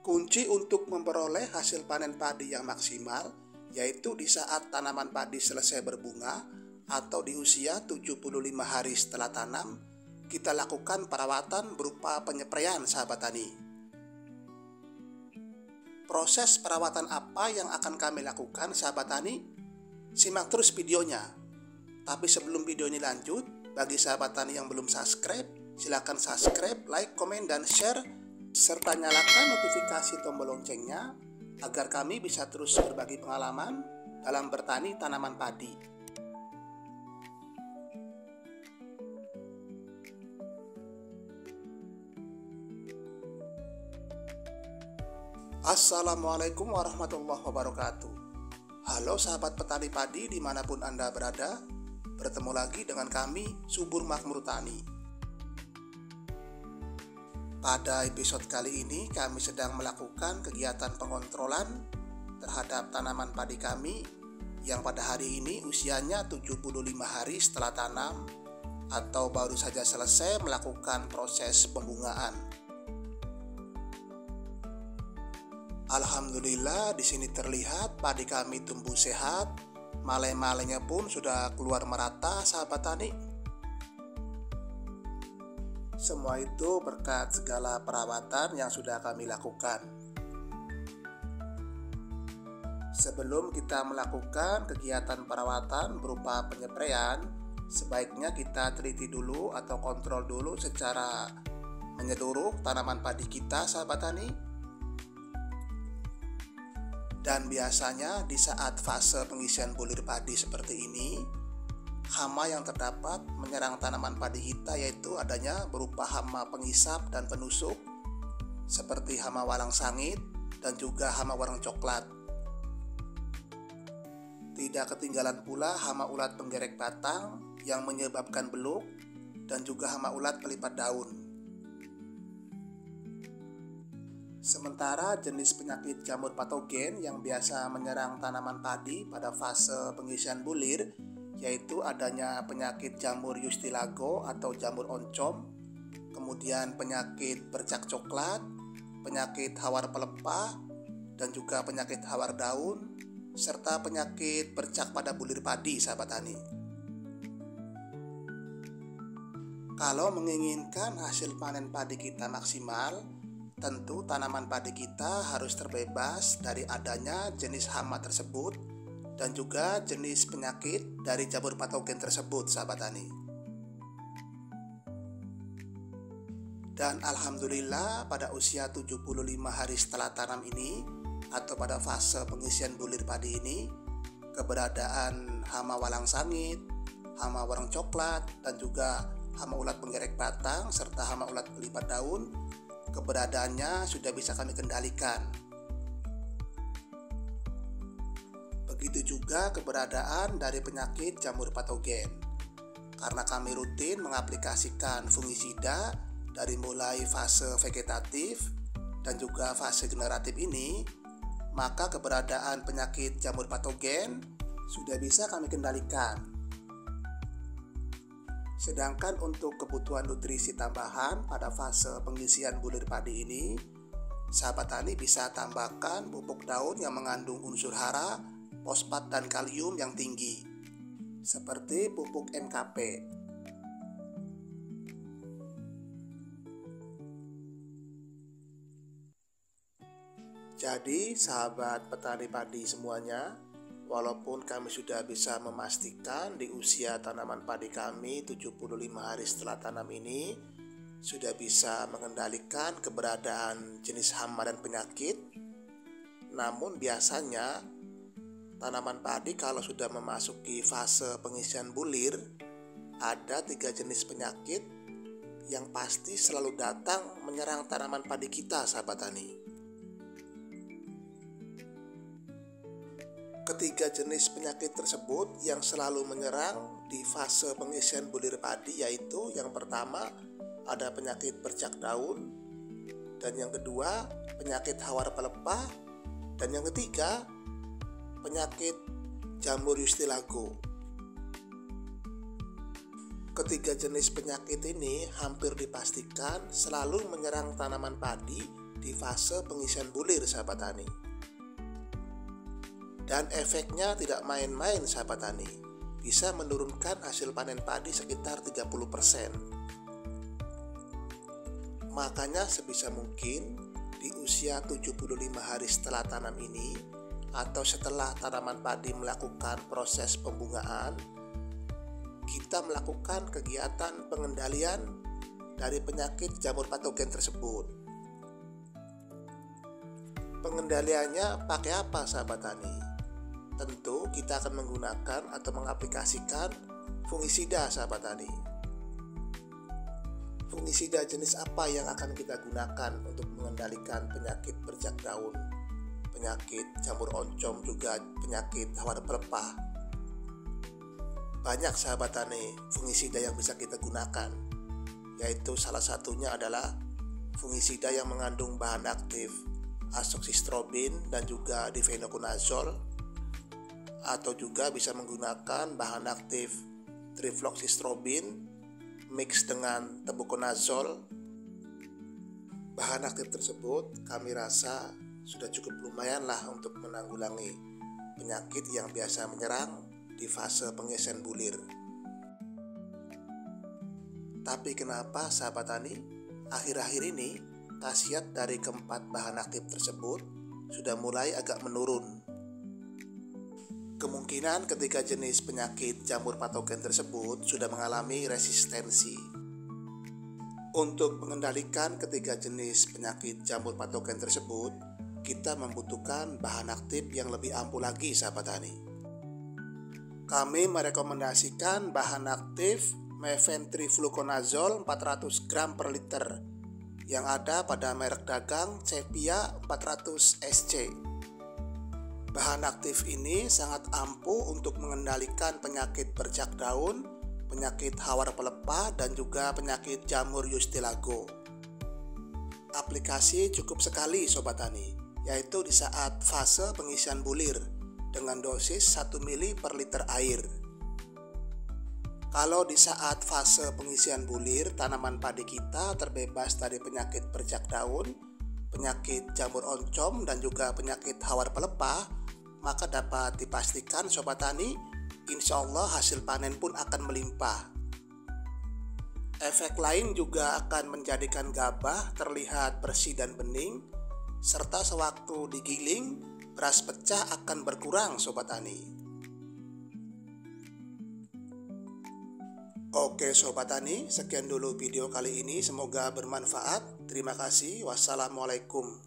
Kunci untuk memperoleh hasil panen padi yang maksimal yaitu di saat tanaman padi selesai berbunga atau di usia 75 hari setelah tanam, kita lakukan perawatan berupa penyepraian, sahabat tani. Proses perawatan apa yang akan kami lakukan, sahabat tani? Simak terus videonya. Tapi sebelum video ini lanjut, bagi sahabat tani yang belum subscribe, silakan subscribe, like, komen, dan share, serta nyalakan notifikasi tombol loncengnya agar kami bisa terus berbagi pengalaman dalam bertani tanaman padi. Assalamualaikum warahmatullahi wabarakatuh. Halo sahabat petani padi dimanapun Anda berada, bertemu lagi dengan kami Subur Makmur Tani. Pada episode kali ini kami sedang melakukan kegiatan pengontrolan terhadap tanaman padi kami yang pada hari ini usianya 75 hari setelah tanam atau baru saja selesai melakukan proses pembungaan. Alhamdulillah di sini terlihat padi kami tumbuh sehat, male-malenya pun sudah keluar merata, sahabat tani. Semua itu berkat segala perawatan yang sudah kami lakukan. Sebelum kita melakukan kegiatan perawatan berupa penyepraian, sebaiknya kita teliti dulu atau kontrol dulu secara menyeluruh tanaman padi kita, sahabat tani. Dan biasanya di saat fase pengisian bulir padi seperti ini, hama yang terdapat menyerang tanaman padi kita yaitu adanya berupa hama pengisap dan penusuk seperti hama walang sangit dan juga hama warna coklat. Tidak ketinggalan pula hama ulat penggerek batang yang menyebabkan beluk dan juga hama ulat pelipat daun. Sementara jenis penyakit jamur patogen yang biasa menyerang tanaman padi pada fase pengisian bulir yaitu adanya penyakit jamur yustilago atau jamur oncom, kemudian penyakit bercak coklat, penyakit hawar pelepah, dan juga penyakit hawar daun, serta penyakit bercak pada bulir padi, sahabat tani. Kalau menginginkan hasil panen padi kita maksimal, tentu tanaman padi kita harus terbebas dari adanya jenis hama tersebut dan juga jenis penyakit dari jamur patogen tersebut, sahabat tani. Dan alhamdulillah pada usia 75 hari setelah tanam ini atau pada fase pengisian bulir padi ini, keberadaan hama walang sangit, hama warna coklat, dan juga hama ulat penggerek batang serta hama ulat pelipat daun, keberadaannya sudah bisa kami kendalikan. Begitu juga keberadaan dari penyakit jamur patogen. Karena kami rutin mengaplikasikan fungisida dari mulai fase vegetatif dan juga fase generatif ini, maka keberadaan penyakit jamur patogen sudah bisa kami kendalikan. Sedangkan untuk kebutuhan nutrisi tambahan pada fase pengisian bulir padi ini, sahabat tani bisa tambahkan pupuk daun yang mengandung unsur hara, fosfat dan kalium yang tinggi seperti pupuk NKP. Jadi sahabat petani padi semuanya, walaupun kami sudah bisa memastikan di usia tanaman padi kami 75 hari setelah tanam ini sudah bisa mengendalikan keberadaan jenis hama dan penyakit, namun biasanya tanaman padi kalau sudah memasuki fase pengisian bulir, ada 3 jenis penyakit yang pasti selalu datang menyerang tanaman padi kita, sahabat tani. Ketiga jenis penyakit tersebut yang selalu menyerang di fase pengisian bulir padi yaitu yang pertama ada penyakit bercak daun, dan yang kedua penyakit hawar pelepah, dan yang ketiga penyakit jamur yustilago. Ketiga jenis penyakit ini hampir dipastikan selalu menyerang tanaman padi di fase pengisian bulir sahabat tani. Dan efeknya tidak main-main sahabat tani, bisa menurunkan hasil panen padi sekitar 30%. Makanya sebisa mungkin di usia 75 hari setelah tanam ini atau setelah tanaman padi melakukan proses pembungaan, kita melakukan kegiatan pengendalian dari penyakit jamur patogen tersebut. Pengendaliannya pakai apa sahabat tani? Tentu kita akan menggunakan atau mengaplikasikan fungisida sahabat tani. Fungisida jenis apa yang akan kita gunakan untuk mengendalikan penyakit bercak daun, penyakit jamur oncom, juga penyakit hawar pelepah? Banyak sahabat tani fungisida yang bisa kita gunakan, yaitu salah satunya adalah fungisida yang mengandung bahan aktif azoxystrobin dan juga difenoconazole, atau juga bisa menggunakan bahan aktif trifloxystrobin mix dengan tebuconazole. Bahan aktif tersebut kami rasa sudah cukup lumayan lah untuk menanggulangi penyakit yang biasa menyerang di fase pengisian bulir. Tapi kenapa sahabat tani, akhir-akhir ini khasiat dari keempat bahan aktif tersebut sudah mulai agak menurun? Kemungkinan ketika jenis penyakit jamur patogen tersebut sudah mengalami resistensi. Untuk mengendalikan ketiga jenis penyakit jamur patogen tersebut, kita membutuhkan bahan aktif yang lebih ampuh lagi sahabat tani. Kami merekomendasikan bahan aktif mefentrifluconazole 400 gram per liter yang ada pada merek dagang Cepia 400 SC. Bahan aktif ini sangat ampuh untuk mengendalikan penyakit bercak daun, penyakit hawar pelepah, dan juga penyakit jamur Yustilago. Aplikasi cukup sekali sobat tani, yaitu di saat fase pengisian bulir dengan dosis 1 ml per liter air. Kalau di saat fase pengisian bulir tanaman padi kita terbebas dari penyakit bercak daun, penyakit jamur oncom, dan juga penyakit hawar pelepah, maka dapat dipastikan sobat tani, insya Allah hasil panen pun akan melimpah. Efek lain juga akan menjadikan gabah terlihat bersih dan bening, serta sewaktu digiling, beras pecah akan berkurang sobat tani. Oke sobat tani, sekian dulu video kali ini, semoga bermanfaat. Terima kasih. Wassalamualaikum.